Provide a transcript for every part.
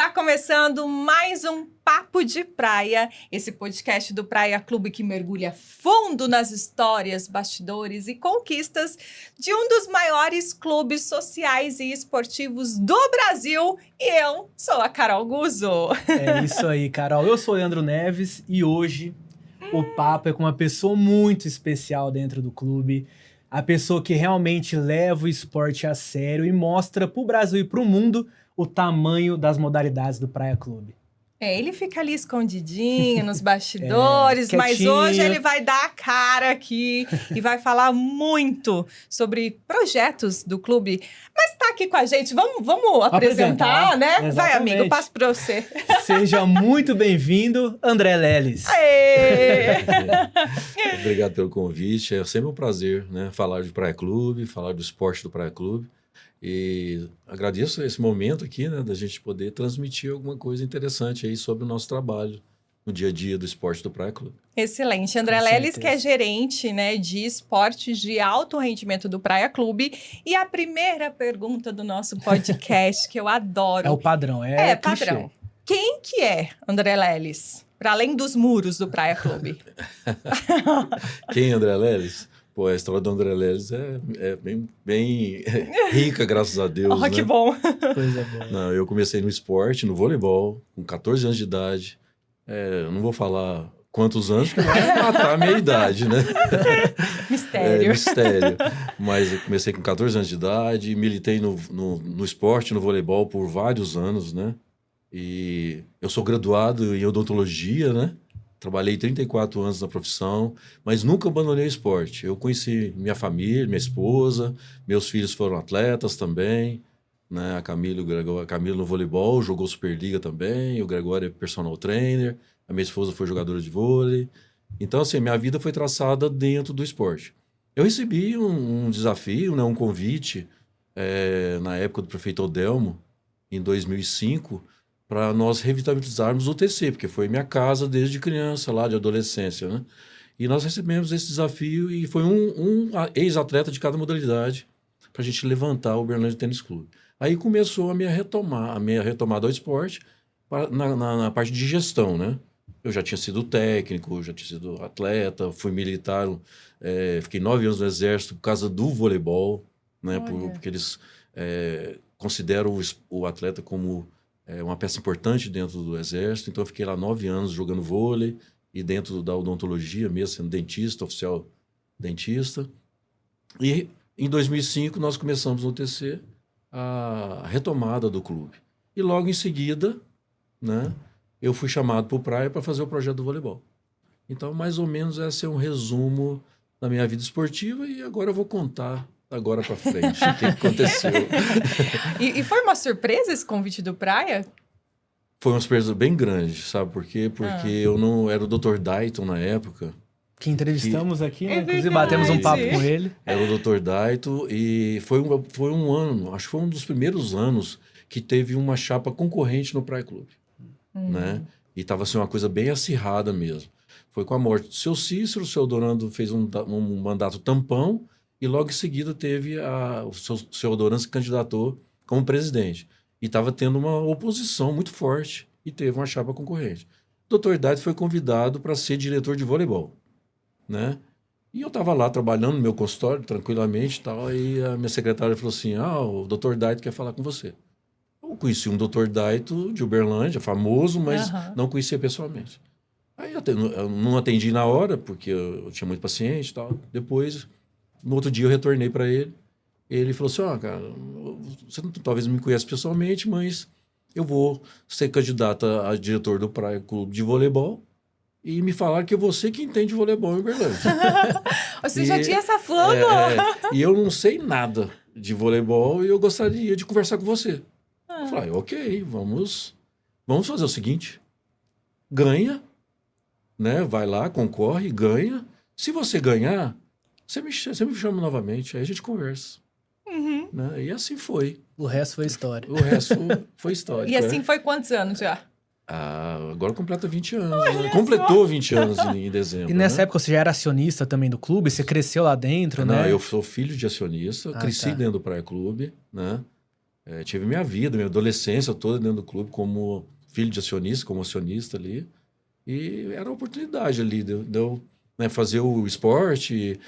Está começando mais um Papo de Praia, esse podcast do Praia Clube que mergulha fundo nas histórias, bastidores e conquistas de um dos maiores clubes sociais e esportivos do Brasil. E eu sou a Carol Guzzo. É isso aí, Carol. Eu sou o Leandro Neves e hoje o papo é com uma pessoa muito especial dentro do clube. A pessoa que realmente leva o esporte a sério e mostra para o Brasil e para o mundo o tamanho das modalidades do Praia Clube. Ele fica ali escondidinho nos bastidores, mas hoje ele vai dar a cara aqui e vai falar muito sobre projetos do clube. Mas tá aqui com a gente, vamos apresentar, né? Exatamente. Vai, amigo, passo para você. Seja muito bem-vindo, André Leles. Aê! Obrigado pelo convite, é sempre um prazer, né, falar de Praia Clube, falar do esporte do Praia Clube. E agradeço esse momento aqui, né, da gente poder transmitir alguma coisa interessante aí sobre o nosso trabalho no dia a dia do esporte do Praia Clube. Excelente. André Leles, que é gerente, né, de esportes de alto rendimento do Praia Clube. E a primeira pergunta do nosso podcast, que eu adoro. É o padrão, padrão. Quem que é André Leles, para além dos muros do Praia Clube? Quem é André Leles? Pô, a história do André Leles é bem rica, graças a Deus. Que bom. Coisa boa. Não, eu comecei no esporte, no voleibol, com 14 anos de idade. Eu não vou falar quantos anos, porque vai matar a minha idade, né? Mistério. Mistério. Mas eu comecei com 14 anos de idade, militei no esporte, no voleibol, por vários anos, né? E eu sou graduado em odontologia, né? Trabalhei 34 anos na profissão, mas nunca abandonei o esporte. Eu conheci minha família, minha esposa, meus filhos foram atletas também, né? A Camila no voleibol, jogou Superliga também, o Gregório é personal trainer, a minha esposa foi jogadora de vôlei. Então, assim, minha vida foi traçada dentro do esporte. Eu recebi um desafio, né? Um convite, na época do prefeito Odelmo, em 2005, para nós revitalizarmos o TC, porque foi minha casa desde criança, lá de adolescência, né? E nós recebemos esse desafio e foi um ex-atleta de cada modalidade para a gente levantar o Uberlândia Tênis Clube. Aí começou a minha retomada ao esporte na parte de gestão, né? Eu já tinha sido técnico, já tinha sido atleta, fui militar, fiquei 9 anos no Exército por causa do voleibol, né? Porque eles consideram o atleta como uma peça importante dentro do Exército. Então eu fiquei lá 9 anos jogando vôlei e dentro da odontologia mesmo, sendo dentista, oficial dentista. E em 2005 nós começamos no TC a retomada do clube. E logo em seguida, né, eu fui chamado para o Praia para fazer o projeto do voleibol. Então mais ou menos esse é um resumo da minha vida esportiva e agora eu vou contar agora para frente o que aconteceu. E foi uma surpresa esse convite do Praia? Foi uma surpresa bem grande, sabe por quê? Porque eu não era o Dr. Dayton na época. Que entrevistamos aqui, né? Inclusive batemos um papo com ele. Era o Dr. Dayton e foi um ano, acho que foi um dos primeiros anos que teve uma chapa concorrente no Praia Clube, né? E estava assim, uma coisa bem acirrada mesmo. Foi com a morte do seu Cícero, o seu Dorando fez um mandato tampão, e logo em seguida teve o seu Odoran se candidatou como presidente. E estava tendo uma oposição muito forte e teve uma chapa concorrente. O Dr. Dayton foi convidado para ser diretor de voleibol, né? E eu estava lá trabalhando no meu consultório, tranquilamente e tal, e a minha secretária falou assim, o Dr. Dayton quer falar com você. Eu conheci um Dr. Dayton de Uberlândia, famoso, mas não conhecia pessoalmente. Aí eu não atendi na hora, porque eu tinha muito paciente e tal. Depois, no outro dia eu retornei para ele. Ele falou assim, cara, você talvez não me conhece pessoalmente, mas eu vou ser candidata a diretor do Praia Clube de voleibol e me falaram que é você que entende voleibol em Uberlândia. Você já tinha essa fama? E eu não sei nada de voleibol e eu gostaria de conversar com você. Eu falei, ok, vamos fazer o seguinte, ganha, né? Vai lá, concorre, ganha. Se você ganhar, você me chama novamente, aí a gente conversa. Né? E assim foi. O resto foi história. O resto foi história. E assim foi quantos anos já? Agora completa 20 anos. Completou 20 anos em dezembro. E nessa época você já era acionista também do clube? Você cresceu lá dentro, né? Não, eu sou filho de acionista, cresci dentro do Praia Clube, né? tive minha vida, minha adolescência toda dentro do clube como filho de acionista, como acionista ali. E era uma oportunidade ali de eu, né, fazer o esporte,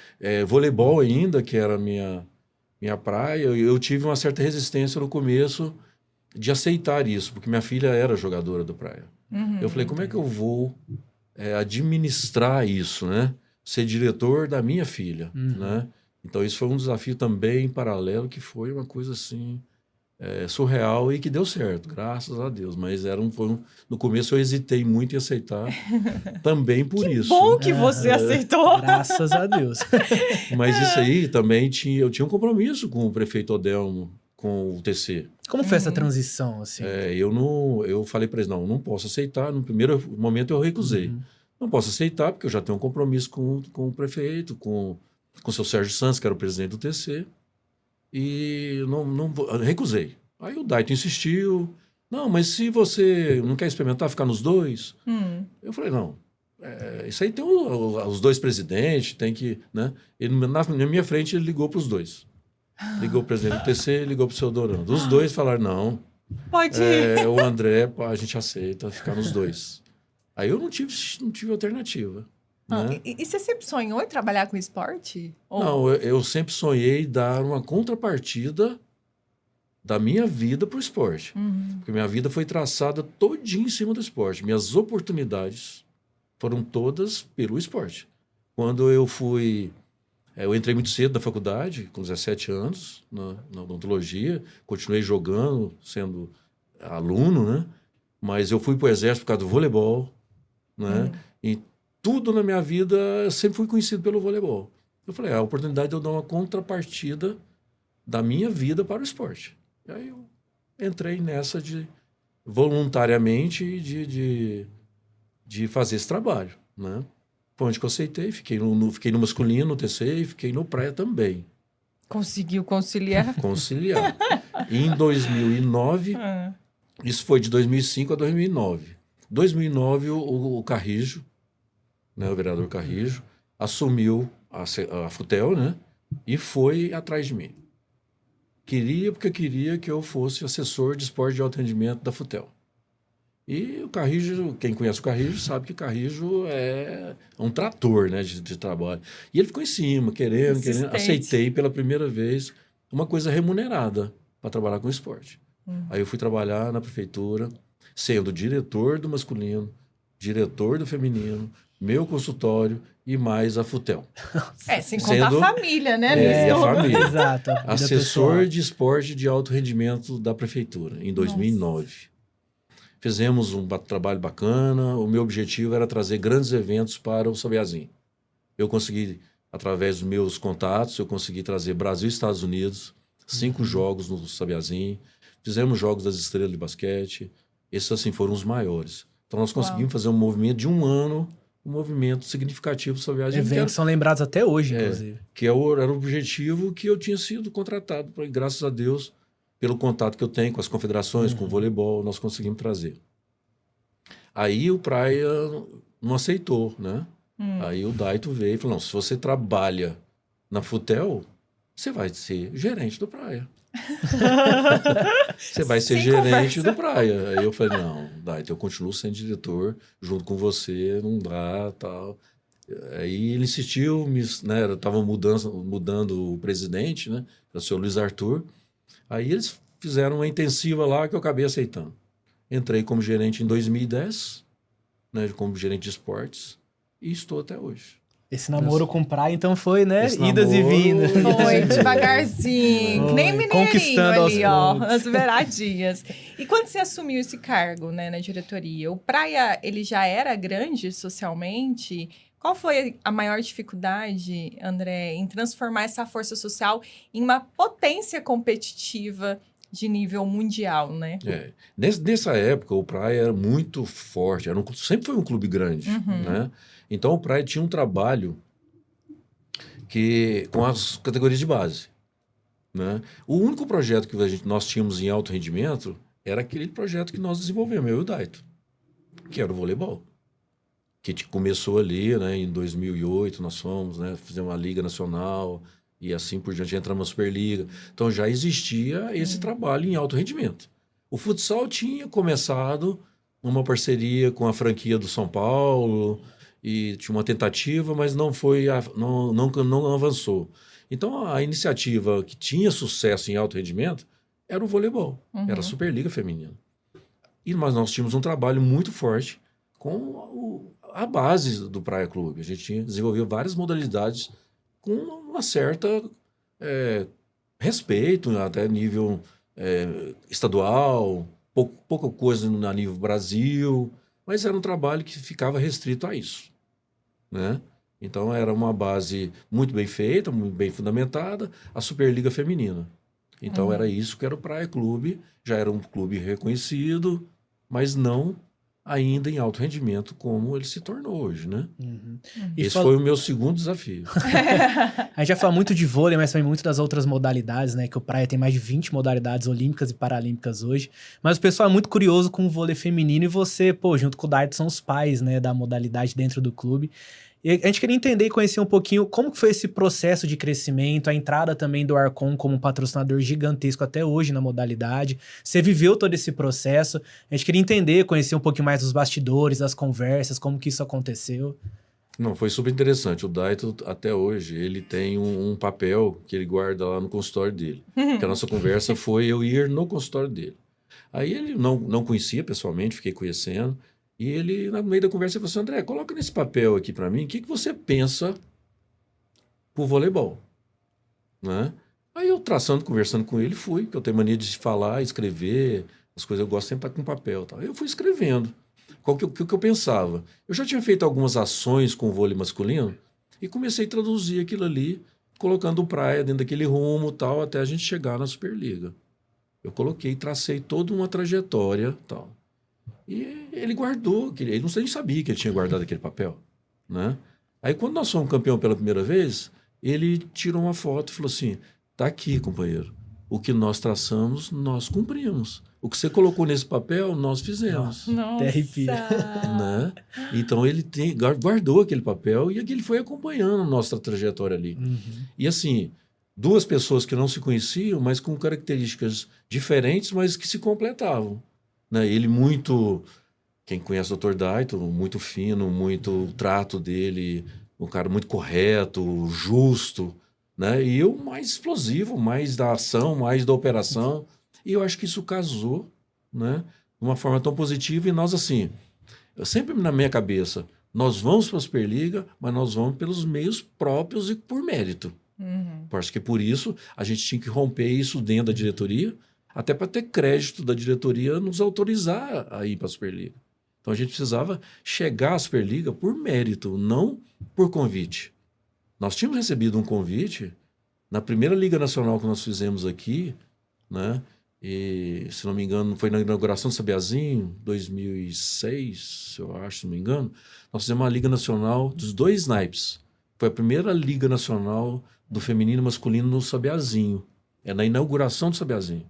voleibol ainda, que era a minha praia. Eu tive uma certa resistência no começo de aceitar isso, porque minha filha era jogadora do praia. Eu falei, como é que eu vou administrar isso, né? Ser diretor da minha filha, né? Então, isso foi um desafio também em paralelo, que foi uma coisa assim, surreal e que deu certo, graças a Deus. Mas no começo eu hesitei muito em aceitar, também por Que isso. bom que você aceitou. Graças a Deus. Mas isso aí também eu tinha um compromisso com o prefeito Odelmo, com o TC. Como foi essa transição, assim? Eu falei para eles, não posso aceitar. No primeiro momento eu recusei. Não posso aceitar, porque eu já tenho um compromisso com o prefeito, com o seu Sérgio Santos, que era o presidente do TC. E recusei. Aí o Daito insistiu. Não, mas se você não quer experimentar ficar nos dois... Eu falei, não. Isso aí tem os dois presidentes, tem que... Né? Ele, na minha frente, ele ligou para os dois. Ligou para o presidente do TC, ligou para o seu Dorando. Os dois falaram, não. Pode ir. O André, a gente aceita ficar nos dois. Aí eu não tive alternativa. Né? E você sempre sonhou em trabalhar com esporte? Não, eu sempre sonhei dar uma contrapartida da minha vida para o esporte. Porque minha vida foi traçada todinha em cima do esporte. Minhas oportunidades foram todas pelo esporte. Quando eu fui... Eu entrei muito cedo na faculdade, com 17 anos, na odontologia. Continuei jogando, sendo aluno, né? Mas eu fui para o exército por causa do voleibol, né? E tudo na minha vida, eu sempre fui conhecido pelo voleibol. Eu falei, a oportunidade de eu dar uma contrapartida da minha vida para o esporte. E aí eu entrei nessa voluntariamente de fazer esse trabalho, né? Foi onde que eu aceitei, fiquei no masculino, no TC, e fiquei no praia também. Conseguiu conciliar? Conciliar. E em 2009, isso foi de 2005 a 2009. 2009, o Carrijo, né, o vereador Carrijo, assumiu a Futel, né, e foi atrás de mim. Porque queria que eu fosse assessor de esporte de alto rendimento da Futel. E o Carrijo, quem conhece o Carrijo sabe que o Carrijo é um trator, né, de trabalho. E ele ficou em cima, querendo. Aceitei pela primeira vez uma coisa remunerada para trabalhar com esporte. Aí eu fui trabalhar na prefeitura, sendo diretor do masculino, diretor do feminino, meu consultório e mais a Futel. Sem contar a família, né? E a família. Exato. Assessor de esporte de alto rendimento da prefeitura, em 2009. Nossa. Fizemos um trabalho bacana. O meu objetivo era trazer grandes eventos para o Sabiazinho. Eu consegui, através dos meus contatos, eu consegui trazer Brasil e Estados Unidos, 5 jogos no Sabiazinho. Fizemos jogos das estrelas de basquete. Esses, assim, foram os maiores. Então, nós conseguimos fazer um movimento de um ano, um movimento significativo do Sabiazinho. Eventos são lembrados até hoje, inclusive. Que era o objetivo que eu tinha sido contratado, graças a Deus, pelo contato que eu tenho com as confederações, com o voleibol, nós conseguimos trazer. Aí o Praia não aceitou, né? Aí o Daito veio e falou, não, se você trabalha na Futel, você vai ser gerente do Praia. Você vai ser gerente do Praia. Aí eu falei, não, Daito, eu continuo sendo diretor, junto com você, não dá, tal. Aí ele insistiu, né? Estava mudando o presidente, né? O senhor Luiz Arthur. Aí eles fizeram uma intensiva lá que eu acabei aceitando. Entrei como gerente em 2010, né, como gerente de esportes, e estou até hoje. Esse namoro com praia, então, foi, né? Esse Idas e vindas. Foi, devagarzinho. Que nem mineirinho conquistando ali, ó, poucos. as beiradinhas. E quando você assumiu esse cargo, né, na diretoria, o Praia, ele já era grande socialmente? Qual foi a maior dificuldade, André, em transformar essa força social em uma potência competitiva de nível mundial, né? Nessa época, o Praia era muito forte, sempre foi um clube grande, né? Então, o Praia tinha um trabalho com as categorias de base, né? O único projeto que nós tínhamos em alto rendimento era aquele projeto que nós desenvolvemos, eu e o Daito, que era o voleibol. Que começou ali, né, em 2008, nós fomos, né, fizemos uma Liga Nacional, E assim por diante, entramos na Superliga. Então já existia esse trabalho em alto rendimento. O futsal tinha começado uma parceria com a franquia do São Paulo e tinha uma tentativa, mas não não avançou. Então a iniciativa que tinha sucesso em alto rendimento era o voleibol, era a Superliga Feminina. Mas nós tínhamos um trabalho muito forte com a base do Praia Clube. A gente desenvolveu várias modalidades com uma certa respeito, até nível estadual, pouca coisa a nível Brasil, mas era um trabalho que ficava restrito a isso, né? Então era uma base muito bem feita, muito bem fundamentada, a Superliga Feminina. Então era isso que era o Praia Clube, já era um clube reconhecido, mas não ainda em alto rendimento como ele se tornou hoje, né? Esse foi o meu segundo desafio. A gente já fala muito de vôlei, mas também muito das outras modalidades, né? Que o Praia tem mais de 20 modalidades olímpicas e paralímpicas hoje. Mas o pessoal é muito curioso com o vôlei feminino e você, junto com o Daito, são os pais, né, da modalidade dentro do clube. E a gente queria entender e conhecer um pouquinho como que foi esse processo de crescimento, a entrada também do Arcon como um patrocinador gigantesco até hoje na modalidade. Você viveu todo esse processo. A gente queria entender, conhecer um pouquinho mais dos bastidores, das conversas, como que isso aconteceu. Não, foi super interessante. O Daito, até hoje, ele tem um papel que ele guarda lá no consultório dele. Que a nossa conversa foi eu ir no consultório dele. Aí ele não conhecia pessoalmente, fiquei conhecendo. E ele, no meio da conversa, ele falou assim, André, coloca nesse papel aqui para mim, o que você pensa pro voleibol? Né? Aí eu conversando com ele, fui, porque eu tenho mania de falar, escrever, as coisas eu gosto sempre com papel. Tal. Eu fui escrevendo. O que eu pensava? Eu já tinha feito algumas ações com o vôlei masculino e comecei a traduzir aquilo ali, colocando o Praia dentro daquele rumo tal, até a gente chegar na Superliga. Eu tracei toda uma trajetória tal. E ele guardou, ele não sabia que ele tinha guardado aquele papel, né? Aí quando nós fomos campeão pela primeira vez, ele tirou uma foto e falou assim, tá aqui, companheiro, o que nós traçamos, nós cumprimos. O que você colocou nesse papel, nós fizemos. Nossa! Né? Então ele guardou aquele papel e ele foi acompanhando a nossa trajetória ali. E assim, duas pessoas que não se conheciam, mas com características diferentes, mas que se completavam. Né? Ele muito, quem conhece o Dr. Daito, muito fino, muito o trato dele, um cara muito correto, justo, né? E eu mais explosivo, mais da ação, mais da operação. E eu acho que isso casou, né? De uma forma tão positiva. E nós, assim, eu sempre na minha cabeça, nós vamos para a Superliga, mas nós vamos pelos meios próprios e por mérito. Acho que por isso a gente tinha que romper isso dentro da diretoria, até para ter crédito da diretoria nos autorizar a ir para a Superliga. Então a gente precisava chegar à Superliga por mérito, não por convite. Nós tínhamos recebido um convite na primeira Liga Nacional que nós fizemos aqui, né? E, se não me engano, foi na inauguração do Sabiazinho, 2006, eu acho, se não me engano. Nós fizemos uma Liga Nacional dos dois naipes. Foi a primeira Liga Nacional do feminino e masculino no Sabiazinho. É na inauguração do Sabiazinho.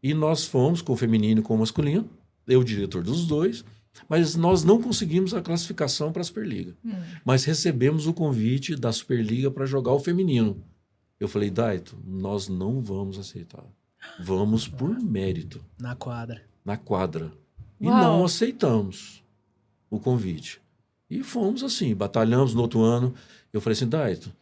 E nós fomos com o feminino e com o masculino, eu diretor dos dois, mas nós não conseguimos a classificação para a Superliga. Mas recebemos o convite da Superliga para jogar o feminino. Eu falei, Daito, nós não vamos aceitar. Vamos por mérito. Na quadra. Na quadra. E Uau. não aceitamos o convite. E fomos assim, batalhamos no outro ano. Eu falei assim, Daito,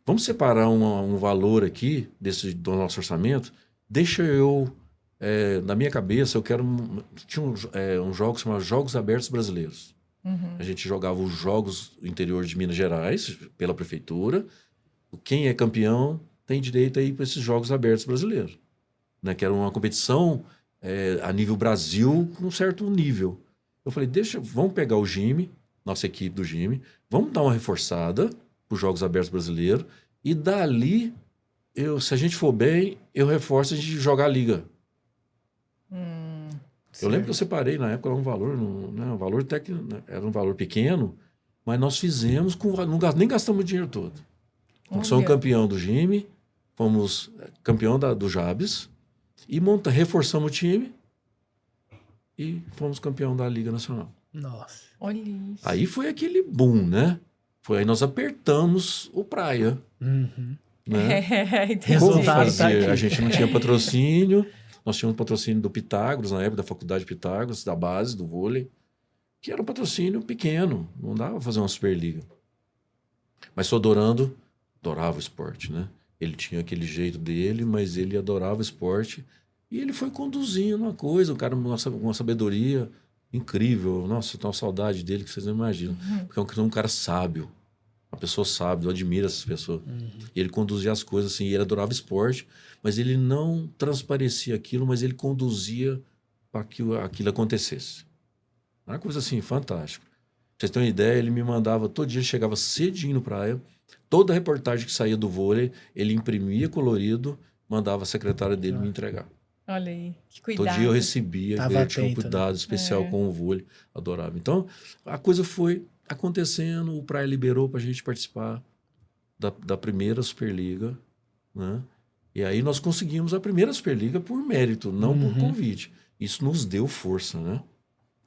vamos separar um valor aqui do nosso orçamento. Deixa eu, na minha cabeça, eu quero... Tinha um jogo chamado Jogos Abertos Brasileiros. A gente jogava os jogos do interior de Minas Gerais, pela prefeitura. Quem é campeão tem direito a ir para esses Jogos Abertos Brasileiros. Né? Que era uma competição a nível Brasil, com um certo nível. Eu falei, vamos pegar o Gime, nossa equipe do Gime, vamos dar uma reforçada para os Jogos Abertos Brasileiros, e dali, se a gente for bem, eu reforço a gente jogar a Liga. Eu lembro que eu separei, na época, era um valor, um valor técnico, né? Era um valor pequeno, mas nós fizemos, nem gastamos o dinheiro todo. Nós somos campeão do Gime, fomos campeão do Jabes, e reforçamos o time, e fomos campeão da Liga Nacional. Nossa. Olha isso. Aí foi aquele boom, né? Foi aí nós apertamos o Praia, Uhum. né? Entendi. Como Resultado tá fazer? aqui. A gente não tinha patrocínio. Nós tínhamos patrocínio do Pitágoras, na época da Faculdade Pitágoras, da base, do vôlei, que era um patrocínio pequeno. Não dava pra fazer uma Superliga. Mas Sodorando adorava o esporte, né? Ele tinha aquele jeito dele, mas ele adorava o esporte. E ele foi conduzindo uma coisa, o cara com uma sabedoria incrível. Nossa, eu tenho uma saudade dele que vocês não imaginam. Porque é um cara sábio. Uma pessoa sábia, eu admiro essas pessoas. E ele conduzia as coisas assim, e ele adorava esporte, mas ele não transparecia aquilo, mas ele conduzia para que aquilo acontecesse. Era uma coisa assim, fantástica. Pra vocês terem uma ideia, ele me mandava, todo dia ele chegava cedinho no praia, toda a reportagem que saía do vôlei, ele imprimia colorido, mandava a secretária dele me entregar. Olha aí, que Todo cuidado. dia eu recebia, Tava ele tinha um atento, cuidado especial É. com o vôlei, adorava. Então, a coisa foi acontecendo, o Praia liberou para a gente participar da primeira Superliga, né? E aí nós conseguimos a primeira Superliga por mérito, não por convite. Isso nos deu força, né?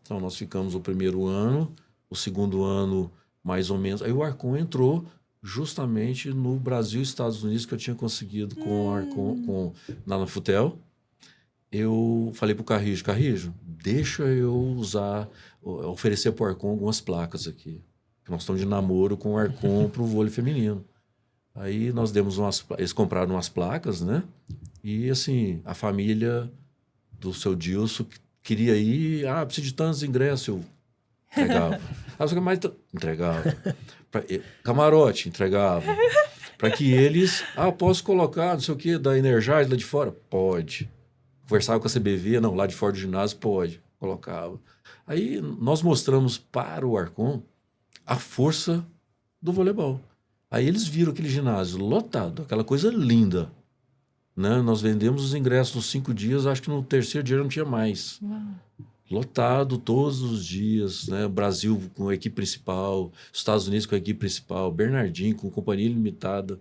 Então, nós ficamos o primeiro ano, o segundo ano, mais ou menos. Aí o Arcon entrou justamente no Brasil e Estados Unidos, que eu tinha conseguido com o Arcon, na Futel. Eu falei pro Carrijo, deixa eu oferecer pro Arcon algumas placas aqui. Que nós estamos de namoro com o Arcon pro vôlei feminino. Aí nós demos eles compraram umas placas, né? E assim, a família do seu Dilson queria ir, precisa de tantos ingressos, eu entregava. Entregava. Camarote, entregava. Para que eles, posso colocar, não sei o quê, da Energize lá de fora? Pode. Conversava com a CBV, não, lá de fora do ginásio, pode. Colocava. Aí nós mostramos para o Arcon a força do voleibol. Aí eles viram aquele ginásio lotado, aquela coisa linda. Né? Nós vendemos os ingressos nos 5 dias, acho que no terceiro dia não tinha mais. Lotado todos os dias, né? Brasil com a equipe principal, Estados Unidos com a equipe principal, Bernardinho com companhia limitada,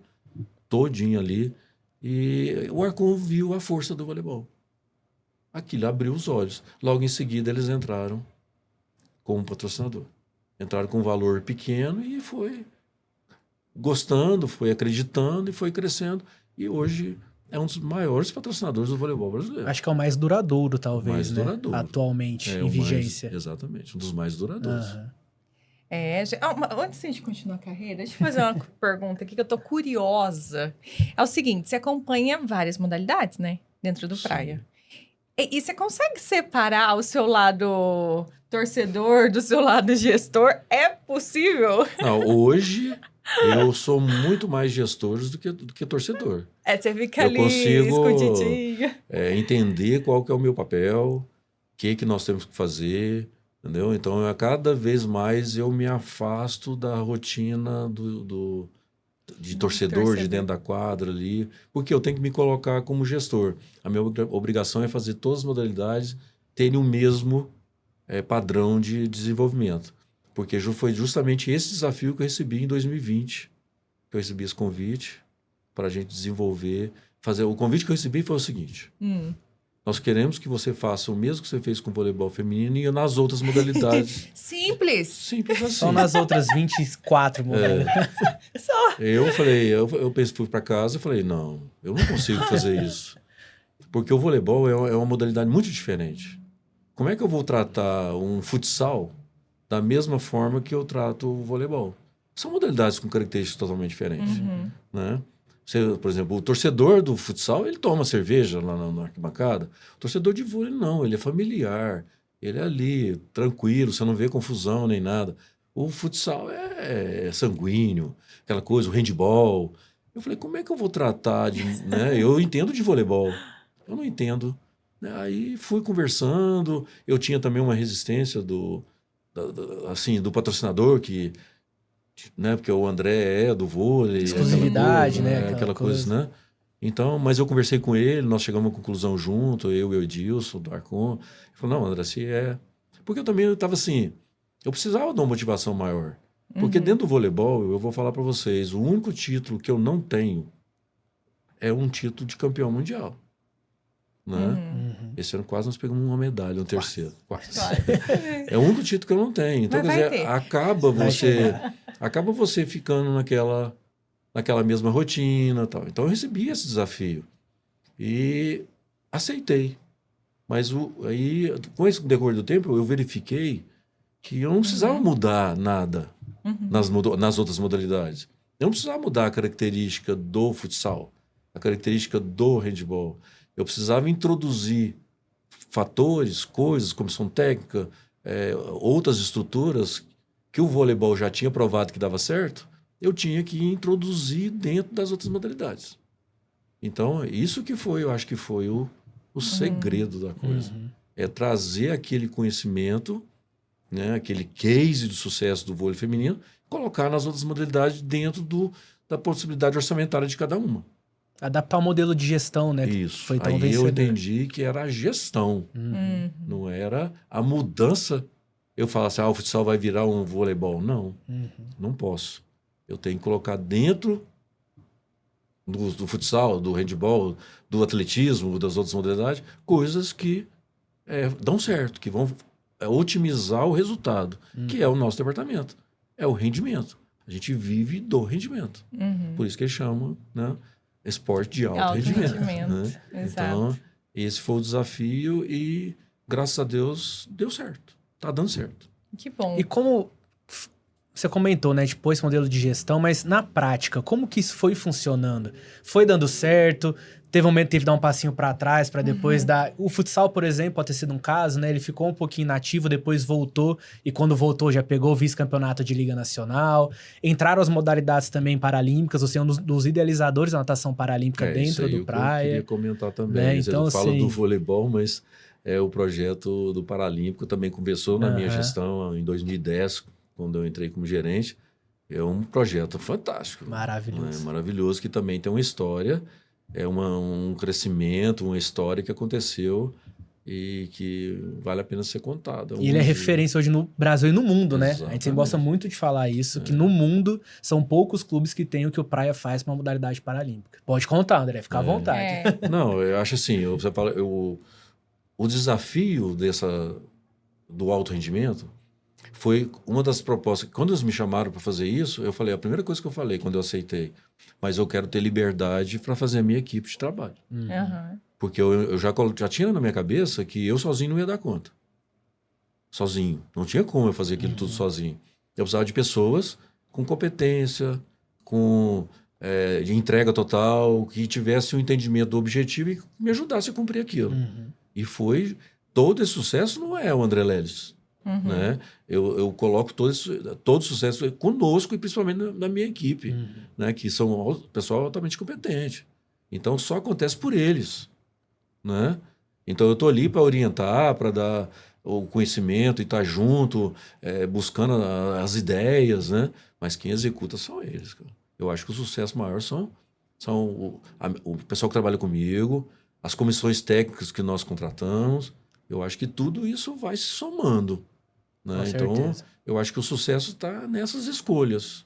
todinho ali. E o Arcon viu a força do voleibol. Aquilo abriu os olhos. Logo em seguida eles entraram como patrocinador. Entraram com um valor pequeno e foi gostando, foi acreditando e foi crescendo. E hoje é um dos maiores patrocinadores do voleibol brasileiro. Acho que é o mais duradouro, talvez, Mais né? duradouro. Atualmente, É em o vigência. Exatamente, um dos mais duradouros. Aham. Antes de a gente continuar a carreira, deixa eu fazer uma pergunta aqui que eu tô curiosa. É o seguinte, você acompanha várias modalidades, né? Dentro do Sim. praia. E você consegue separar o seu lado torcedor do seu lado gestor? É possível? Não, hoje eu sou muito mais gestor do que torcedor. Você fica Eu ali consigo escondidinho. entender qual que é o meu papel, o que nós temos que fazer, entendeu? Então, a cada vez mais eu me afasto da rotina de torcedor, de dentro da quadra ali, porque eu tenho que me colocar como gestor. A minha obrigação é fazer todas as modalidades terem o mesmo padrão de desenvolvimento. Porque foi justamente esse desafio que eu recebi em 2020, que eu recebi esse convite para a gente desenvolver, fazer. O convite que eu recebi foi o seguinte: nós queremos que você faça o mesmo que você fez com o voleibol feminino e nas outras modalidades. Simples. Simples assim. Só nas outras 24 modalidades. Eu falei, eu fui para casa e falei, não, eu não consigo fazer isso. Porque o voleibol é uma modalidade muito diferente. Como é que eu vou tratar um futsal da mesma forma que eu trato o voleibol? São modalidades com características totalmente diferentes. Né? Por exemplo, o torcedor do futsal, ele toma cerveja lá na arquibancada. O torcedor de vôlei, não, ele é familiar. Ele é ali, tranquilo, você não vê confusão nem nada. O futsal é sanguíneo, aquela coisa, o handball. Eu falei, como é que eu vou tratar de... né? Eu entendo de voleibol, eu não entendo. Aí fui conversando, eu tinha também uma resistência do patrocinador, que... né? Porque o André é do vôlei. Exclusividade, né? Aquela coisa, né? Então, mas eu conversei com ele, nós chegamos a uma conclusão junto, eu e o Edilson, do Arcon. Ele falou, não, André, se é... Porque eu estava assim, eu precisava de uma motivação maior. Porque dentro do voleibol, eu vou falar para vocês, o único título que eu não tenho é um título de campeão mundial. Né? Esse ano quase nós pegamos uma medalha, um terceiro. Quase. É o único título que eu não tenho. Então, Mas quer vai dizer, ter. acaba você acaba você ficando naquela mesma rotina e tal. Então eu recebi esse desafio e aceitei. Mas aí, com esse decorrer do tempo, eu verifiquei que eu não precisava mudar nada nas outras modalidades. Eu não precisava mudar a característica do futsal, a característica do handball. Eu precisava introduzir fatores, coisas, comissão técnica, outras estruturas que o voleibol já tinha provado que dava certo, eu tinha que introduzir dentro das outras modalidades. Então, isso que foi, eu acho que foi o segredo da coisa. É trazer aquele conhecimento, né, aquele case de sucesso do vôlei feminino, colocar nas outras modalidades dentro da possibilidade orçamentária de cada uma. Adaptar o modelo de gestão, né? Isso. Foi tão Aí vencedor. eu entendi que era a gestão, não era a mudança. Eu falo assim, o futsal vai virar um voleibol. Não, não posso. Eu tenho que colocar dentro do futsal, do handball, do atletismo, das outras modalidades, coisas que dão certo, que vão otimizar o resultado, que é o nosso departamento. É o rendimento. A gente vive do rendimento. Por isso que eles chamam, né, esporte de alto rendimento. Né? Exato. Então, esse foi o desafio e, graças a Deus, deu certo. Tá dando certo. Que bom. E como você comentou, né, tipo, esse modelo de gestão, mas na prática, como que isso foi funcionando? Foi dando certo? Teve um momento que teve que dar um passinho para trás para depois dar... O futsal, por exemplo, pode ter sido um caso, né? Ele ficou um pouquinho inativo, depois voltou, e quando voltou já pegou o vice-campeonato de Liga Nacional. Entraram as modalidades também paralímpicas, você é um dos idealizadores da natação paralímpica dentro do Praia. Eu queria comentar também. Né? Então, eu falo assim... do voleibol, mas o projeto do Paralímpico também começou na minha gestão em 2010, quando eu entrei como gerente. É um projeto fantástico. Maravilhoso. Maravilhoso, que também tem uma história... um crescimento, uma história que aconteceu e que vale a pena ser contada. E ele é referência hoje no Brasil e no mundo, né? Exatamente. A gente sempre gosta muito de falar isso, que no mundo são poucos clubes que têm o que o Praia faz para uma modalidade paralímpica. Pode contar, André, fica à vontade. Não, eu acho assim, você fala, o desafio do alto rendimento foi uma das propostas. Quando eles me chamaram para fazer isso, eu falei, a primeira coisa que eu falei quando eu aceitei, mas eu quero ter liberdade para fazer a minha equipe de trabalho. Porque eu já tinha na minha cabeça que eu sozinho não ia dar conta. Sozinho. Não tinha como eu fazer aquilo tudo sozinho. Eu precisava de pessoas com competência, com de entrega total, que tivesse um entendimento do objetivo e me ajudasse a cumprir aquilo. E todo esse sucesso não é o André Leles. Né? Eu coloco todo sucesso conosco e principalmente na minha equipe, né? Que são pessoal altamente competente. Então, só acontece por eles. Né? Então, eu estou ali para orientar, para dar o conhecimento e estar junto, buscando as ideias, né? Mas quem executa são eles. Cara. Eu acho que o sucesso maior são o pessoal que trabalha comigo, as comissões técnicas que nós contratamos. Eu acho que tudo isso vai se somando. Né? Então, eu acho que o sucesso está nessas escolhas.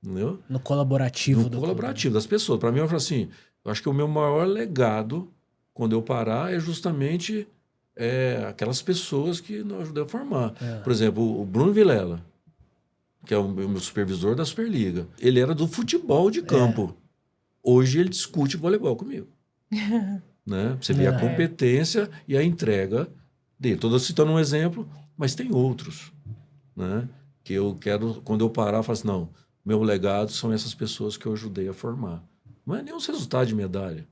Entendeu? No colaborativo. No colaborativo das pessoas. Para mim, eu falo assim, eu acho que o meu maior legado, quando eu parar, é justamente aquelas pessoas que nós ajudamos a formar. Por exemplo, o Bruno Vilela, que é o meu supervisor da Superliga. Ele era do futebol de campo. Hoje ele discute voleibol comigo. Né? Você vê a competência e a entrega dele. Estou citando um exemplo, mas tem outros. Né? Que eu quero, quando eu parar, eu falo assim, não, meu legado são essas pessoas que eu ajudei a formar. Não é nem os resultados de medalha.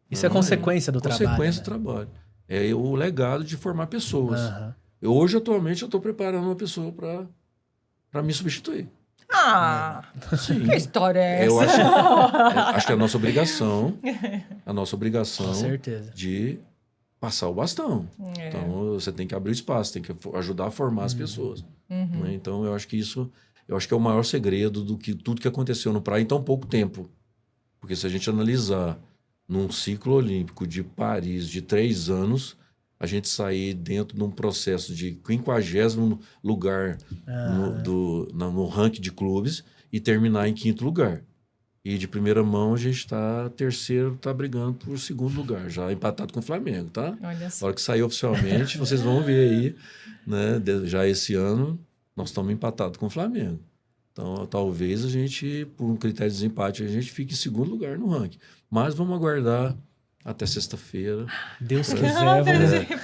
Isso é consequência do trabalho. Consequência do né? trabalho. É o legado de formar pessoas. Hoje, atualmente, eu estou preparando uma pessoa para me substituir. Sim. Que história é essa? Eu acho que é a nossa obrigação Com certeza. de passar o bastão. Então, você tem que abrir o espaço, tem que ajudar a formar as pessoas. Né? Então, eu acho que é o maior segredo do que tudo que aconteceu no Praia em tão pouco tempo. Porque se a gente analisar num ciclo olímpico de Paris de 3 anos, a gente sair dentro de um processo de 50º lugar no ranking de clubes e terminar em 5º lugar. E de primeira mão a gente está terceiro, está brigando por 2º lugar, já empatado com o Flamengo, tá? Olha só. Na hora que sair oficialmente, vocês vão ver aí, né? Já esse ano, nós estamos empatados com o Flamengo. Então, talvez a gente, por um critério de desempate, a gente fique em segundo lugar no ranking. Mas vamos aguardar até sexta-feira. Deus Não, quiser, vamos...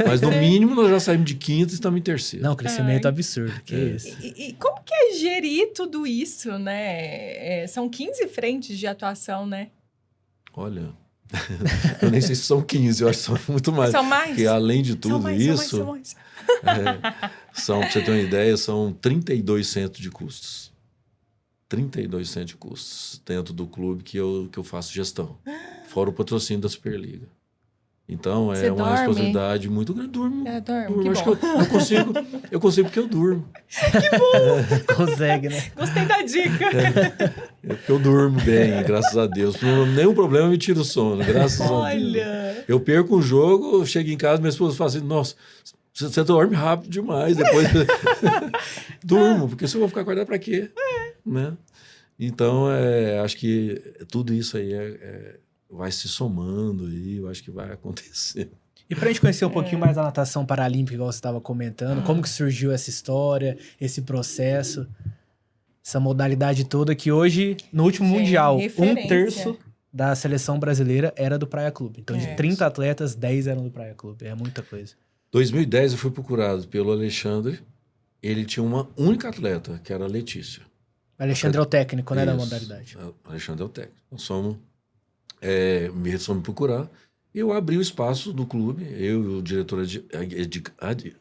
Mas no mínimo nós já saímos de quinto e estamos em terceiro. Não, crescimento absurdo, que isso. E como que é gerir tudo isso, né? São 15 frentes de atuação, né? Olha, eu nem sei se são 15, eu acho que são muito mais. São mais? Porque além de tudo isso, São mais. pra você ter uma ideia, são 32 centros de custos. 32 centros de custos dentro do clube que eu faço gestão. Fora o patrocínio da Superliga. Então, Você é uma dorme? responsabilidade muito grande. Durmo. Durmo, que Acho bom. que eu consigo porque eu durmo. Consegue, né? Gostei da dica. Porque eu durmo bem, graças a Deus. Nenhum problema me tira o sono, graças a Deus. Olha. Eu perco um jogo, eu chego em casa, minha esposa fala assim, nossa, você dorme rápido demais. Depois durmo, porque se eu vou ficar acordado para quê? Né? Então, acho que tudo isso aí vai se somando e eu acho que vai acontecer. E pra gente conhecer um pouquinho mais da natação paralímpica, igual você estava comentando, como que surgiu essa história, esse processo, essa modalidade toda que hoje, no último Mundial, referência. 1/3 da seleção brasileira era do Praia Clube. Então, de 30 atletas, 10 eram do Praia Clube. É muita coisa. 2010 eu fui procurado pelo Alexandre. Ele tinha uma única atleta, que era a Letícia. Alexandre é o técnico, né, da Isso. modalidade. Alexandre é o técnico. Nós fomos me procurar. Eu abri o espaço do clube, eu e o diretor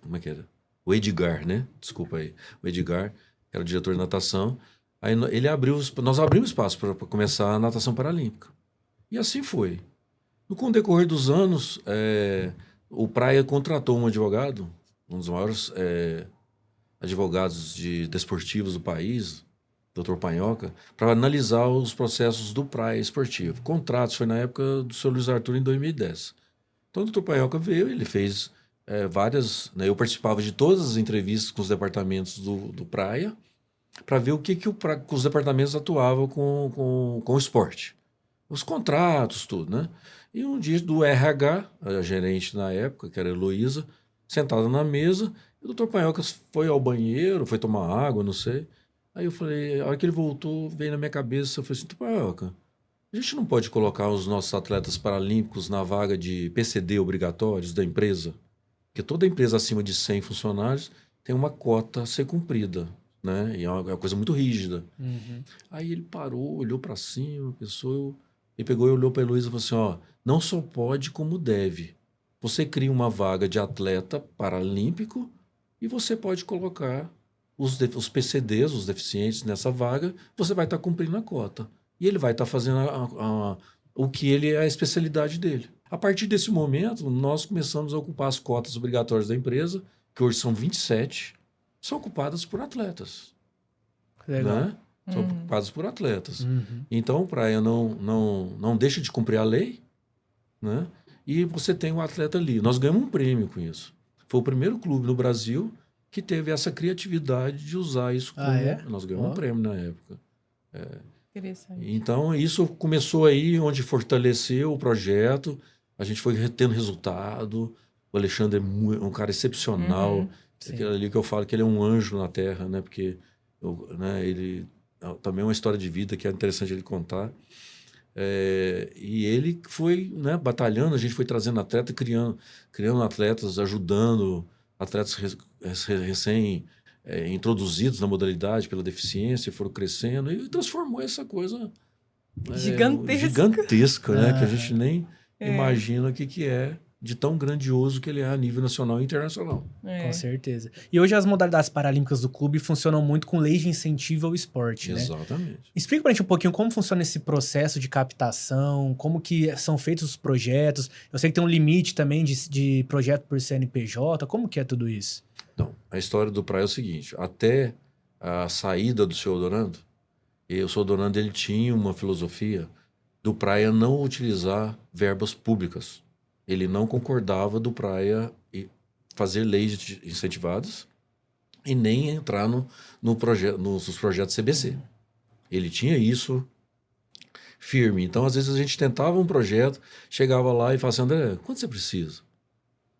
como é que era? O Edgar, né? Desculpa aí. O Edgar, que era o diretor de natação. Aí nós abrimos espaço para começar a natação paralímpica. E assim foi. Com o decorrer dos anos, o Praia contratou um advogado, um dos maiores advogados desportivos do país, Dr. Panhoca, para analisar os processos do Praia esportivo. Contratos foi na época do Sr. Luiz Arthur, em 2010. Então, o Dr. Panhoca veio, ele fez várias... Né, eu participava de todas as entrevistas com os departamentos do Praia para ver o que os departamentos atuavam com o esporte. Os contratos, tudo, né? E um dia do RH, a gerente na época, que era a Heloísa, sentada na mesa, e o Dr. Panhoca foi ao banheiro, foi tomar água, não sei... Aí eu falei, a hora que ele voltou, veio na minha cabeça, eu falei assim, Tupaioca, a gente não pode colocar os nossos atletas paralímpicos na vaga de PCD obrigatórios da empresa? Porque toda empresa acima de 100 funcionários tem uma cota a ser cumprida, né? E é uma coisa muito rígida. Uhum. Aí ele parou, olhou para cima, pensou, ele pegou e olhou para a Heloísa e falou assim, ó, não só pode como deve. Você cria uma vaga de atleta paralímpico e você pode colocar os PCDs, os deficientes, nessa vaga, você vai estar cumprindo a cota. E ele vai estar fazendo o que a especialidade dele. A partir desse momento, nós começamos a ocupar as cotas obrigatórias da empresa, que hoje são 27, são ocupadas por atletas. Legal. Né? São ocupadas por atletas. Uhum. Então, o Praia não deixa de cumprir a lei, né? E você tem um atleta ali. Nós ganhamos um prêmio com isso. Foi o primeiro clube no Brasil que teve essa criatividade de usar isso como... Nós ganhamos um prêmio na época. Interessante. Então, isso começou aí, onde fortaleceu o projeto, a gente foi tendo resultado, o Alexandre é um cara excepcional, aquele ali que eu falo que ele é um anjo na terra, né? Porque ele também é uma história de vida que é interessante ele contar. E ele foi, né, batalhando, a gente foi trazendo atleta, criando atletas, ajudando atletas recém-introduzidos na modalidade pela deficiência, foram crescendo e transformou essa coisa gigantesca, né? Que a gente nem imagina o que é de tão grandioso que ele é a nível nacional e internacional. Com certeza. E hoje as modalidades paralímpicas do clube funcionam muito com leis de incentivo ao esporte, né? Exatamente. Explica pra gente um pouquinho como funciona esse processo de captação, como que são feitos os projetos. Eu sei que tem um limite também de projeto por CNPJ. Como que é tudo isso? Então, a história do Praia é o seguinte. Até a saída do seu Odorando, o seu Odorando ele tinha uma filosofia do Praia não utilizar verbas públicas. Ele não concordava do Praia fazer leis incentivadas e nem entrar nos projetos CBC. Ele tinha isso firme. Então, às vezes, a gente tentava um projeto, chegava lá e falava assim, André, quanto você precisa?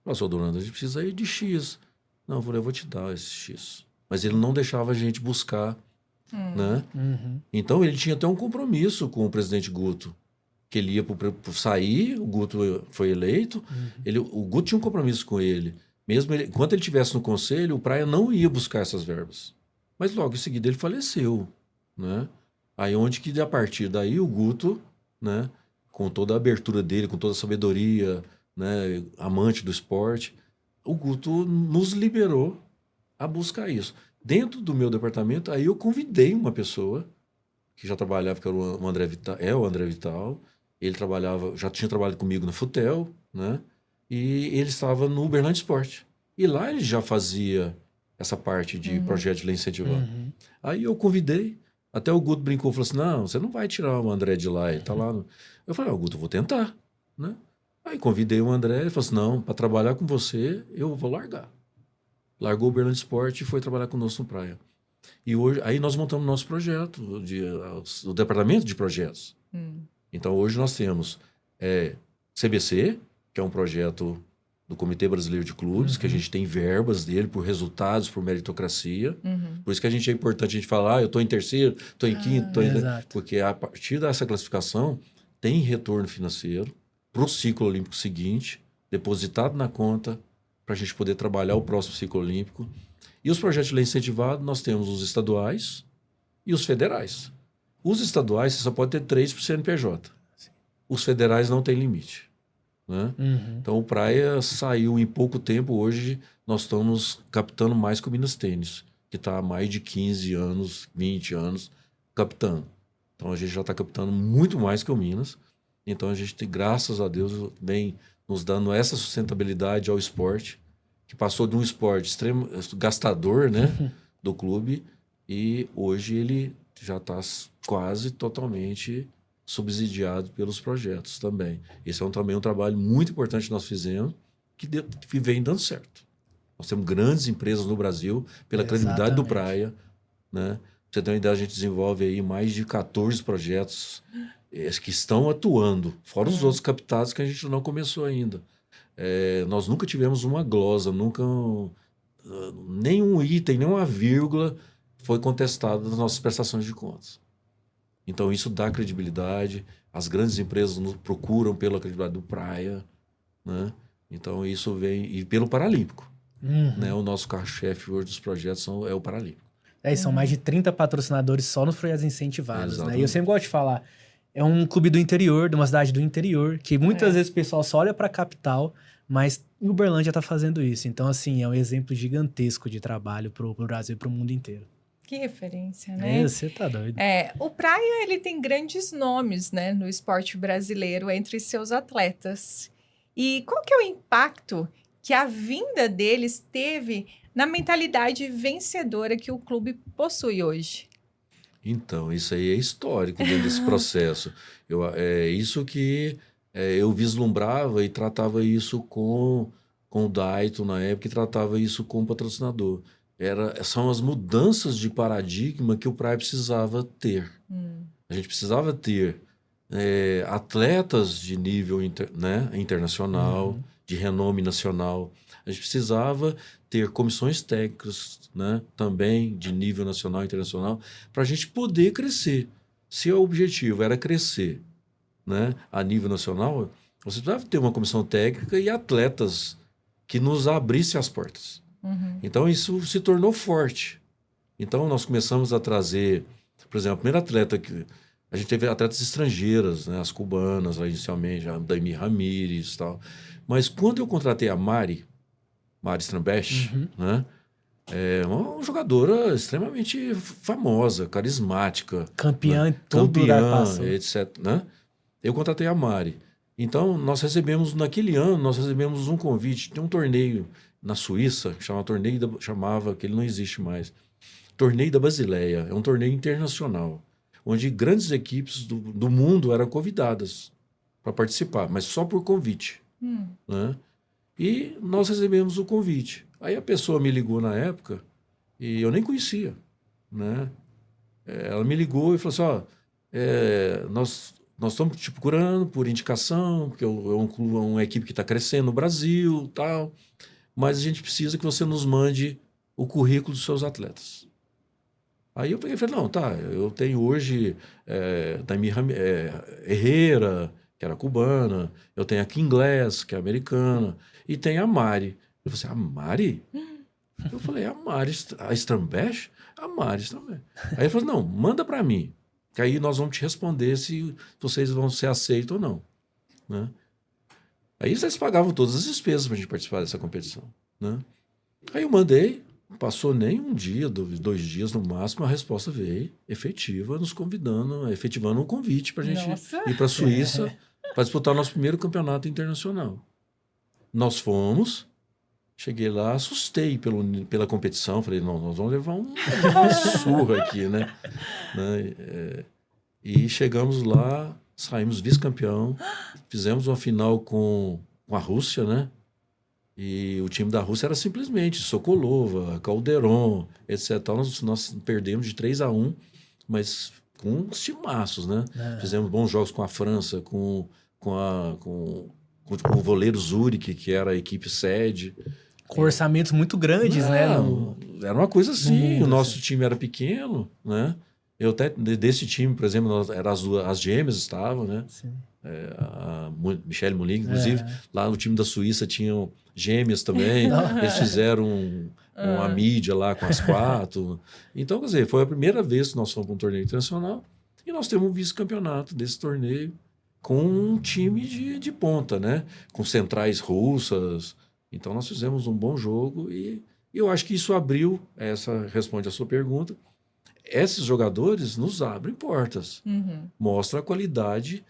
Nossa, Dorando, a gente precisa aí de X. Não, eu falei, eu vou te dar esse X. Mas ele não deixava a gente buscar né? Uhum. Então, ele tinha até um compromisso com o presidente Guto, que ele ia sair, o Guto foi eleito, o Guto tinha um compromisso com ele. Mesmo enquanto ele estivesse no conselho, o Praia não ia buscar essas verbas. Mas logo em seguida ele faleceu, né? Aí onde que a partir daí o Guto, né, com toda a abertura dele, com toda a sabedoria, né, amante do esporte, o Guto nos liberou a buscar isso. Dentro do meu departamento, aí eu convidei uma pessoa que já trabalhava, que era o André Vital, o André Vital. Ele já tinha trabalhado comigo na Futel, né? E ele estava no Uberlândia Esporte. E lá ele já fazia essa parte de projeto de lei incentivado. Aí eu convidei, até o Guto brincou, falou assim, não, você não vai tirar o André de lá, ele tá lá. Eu falei, Guto, eu vou tentar, né? Aí convidei o André, ele falou assim, não, para trabalhar com você, eu vou largar. Largou o Uberlândia Esporte e foi trabalhar conosco no Praia. E hoje, aí nós montamos nosso projeto, o departamento de projetos. Então, hoje nós temos CBC, que é um projeto do Comitê Brasileiro de Clubes, que a gente tem verbas dele por resultados, por meritocracia. Por isso que é importante a gente falar, eu estou em terceiro, estou em quinto, porque a partir dessa classificação tem retorno financeiro para o ciclo olímpico seguinte, depositado na conta, para a gente poder trabalhar o próximo ciclo olímpico. E os projetos de lei incentivado, nós temos os estaduais e os federais. Os estaduais, você só pode ter 3 por CNPJ. Os federais não têm limite, né? Então, o Praia saiu em pouco tempo. Hoje, nós estamos captando mais que o Minas Tênis, que está há mais de 15 anos, 20 anos captando. Então, a gente já está captando muito mais que o Minas. Então, a gente tem, graças a Deus, vem nos dando essa sustentabilidade ao esporte, que passou de um esporte extremo, gastador, né, do clube, e hoje ele já está quase totalmente subsidiado pelos projetos também. Esse é também um trabalho muito importante que nós fizemos, que vem dando certo. Nós temos grandes empresas no Brasil, pela credibilidade do Praia, né? Pra você ter uma ideia, a gente desenvolve aí mais de 14 projetos que estão atuando, fora os outros captados que a gente não começou ainda. Nós nunca tivemos uma glosa, nunca nenhum item, nenhuma vírgula foi contestado nas nossas prestações de contas. Então, isso dá credibilidade. As grandes empresas nos procuram pela credibilidade do Praia, né? Então, isso vem... E pelo Paralímpico. Né? O nosso carro-chefe hoje dos projetos é o Paralímpico. São mais de 30 patrocinadores só nos projetos incentivados, né? E eu sempre gosto de falar, é um clube do interior, de uma cidade do interior, que muitas vezes o pessoal só olha para a capital, mas o Uberlândia está fazendo isso. Então, assim, é um exemplo gigantesco de trabalho para o Brasil e para o mundo inteiro. Que referência, né? Você tá doido. O Praia, ele tem grandes nomes, né, no esporte brasileiro entre seus atletas. E qual que é o impacto que a vinda deles teve na mentalidade vencedora que o clube possui hoje? Então, isso aí é histórico dentro desse processo. É isso que eu vislumbrava e tratava isso com o Daito na época, e tratava isso com o patrocinador. São as mudanças de paradigma que o Praia precisava ter. A gente precisava ter atletas de nível internacional, de renome nacional. A gente precisava ter comissões técnicas, né, também de nível nacional e internacional, para a gente poder crescer. Se o objetivo era crescer, né, a nível nacional, você precisava ter uma comissão técnica e atletas que nos abrissem as portas. Então, isso se tornou forte. Então, nós começamos a trazer, por exemplo, a primeira atleta que... A gente teve atletas estrangeiras, né, as cubanas, lá inicialmente, a Daimi Ramírez e tal. Mas quando eu contratei a Mari Strambesch, né, uma jogadora extremamente famosa, carismática. Campeã, né, em todo lugar passou. etc. Né? Eu contratei a Mari. Então, naquele ano, nós recebemos um convite. Tem um torneio na Suíça, que ele não existe mais. Torneio da Basileia. É um torneio internacional, onde grandes equipes do mundo eram convidadas para participar, mas só por convite. Né? E nós recebemos o convite. Aí a pessoa me ligou na época e eu nem conhecia. Né? Ela me ligou e falou assim, nós estamos te procurando por indicação, porque é uma equipe que está crescendo no Brasil, tal, mas a gente precisa que você nos mande o currículo dos seus atletas. Aí eu peguei e falei, não, tá, eu tenho hoje Taimi Herrera, que era cubana, eu tenho a Kim Glass, que é americana, e tem a Mari. Eu falei assim, a Mari? Eu falei, a Mari, a Strambesh? A Mari Strambesh. Aí ele falou, não, manda para mim, que aí nós vamos te responder se vocês vão ser aceitos ou não, né? Aí eles pagavam todas as despesas para a gente participar dessa competição, né? Aí eu mandei, passou nem um dia, 2 dias no máximo, a resposta veio efetiva, nos convidando, efetivando um convite para a gente ir para a Suíça para disputar o nosso primeiro campeonato internacional. Nós fomos, cheguei lá, assustei pela competição, falei, não, nós vamos levar uma surra aqui, né? E chegamos lá, saímos vice-campeão, fizemos uma final com a Rússia, né? E o time da Rússia era simplesmente Sokolova, Calderon, etc. Nós perdemos de 3-1, mas com uns timaços, né? Fizemos bons jogos com a França, com o voleiro Zurich, que era a equipe sede. Com orçamentos muito grandes, né? Era uma coisa assim, o nosso time era pequeno, né? Eu até, desse time, por exemplo, as gêmeas estavam, né? Sim. A Michelle Mulig, inclusive, lá no time da Suíça tinham gêmeas também. Eles fizeram uma mídia lá com as 4. Então, quer dizer, foi a primeira vez que nós fomos para um torneio internacional e nós temos um vice-campeonato desse torneio com um time de ponta, né? Com centrais russas. Então, nós fizemos um bom jogo e eu acho que isso abriu, responde a sua pergunta, esses jogadores nos abrem portas, mostra a qualidade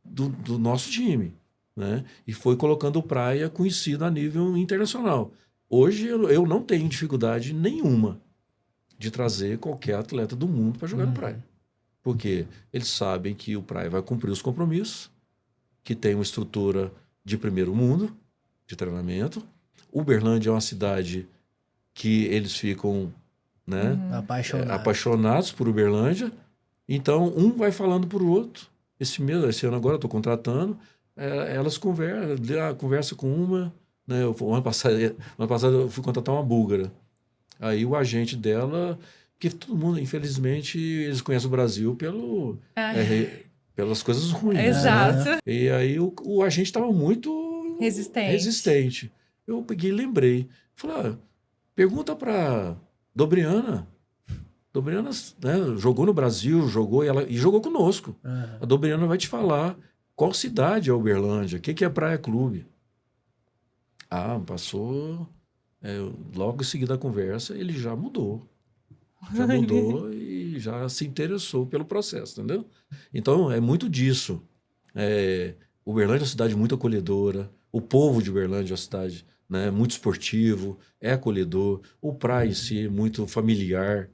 do nosso time, né? E foi colocando o Praia conhecido a nível internacional. Hoje eu não tenho dificuldade nenhuma de trazer qualquer atleta do mundo para jogar no Praia, porque eles sabem que o Praia vai cumprir os compromissos, que tem uma estrutura de primeiro mundo de treinamento. Uberlândia é uma cidade que eles ficam, né, apaixonados por Uberlândia. Então, um vai falando para o outro. Esse ano agora eu estou contratando, elas conversam com uma, né? Ano passado eu fui contratar uma búlgara. Aí o agente dela, que todo mundo, infelizmente, eles conhecem o Brasil pelas coisas ruins. Exato. Né? E aí o agente estava muito resistente. Eu peguei e lembrei. Falei, pergunta para Dobriana. Dobriana, né, jogou no Brasil, e jogou conosco. A Dobriana vai te falar qual cidade é Uberlândia, o que é Praia Clube. Passou. Logo em seguida da conversa, ele já mudou. E já se interessou pelo processo, entendeu? Então, é muito disso. Uberlândia é uma cidade muito acolhedora. O povo de Uberlândia é uma cidade, né, muito esportivo, é acolhedor. O Praia em si é muito familiar.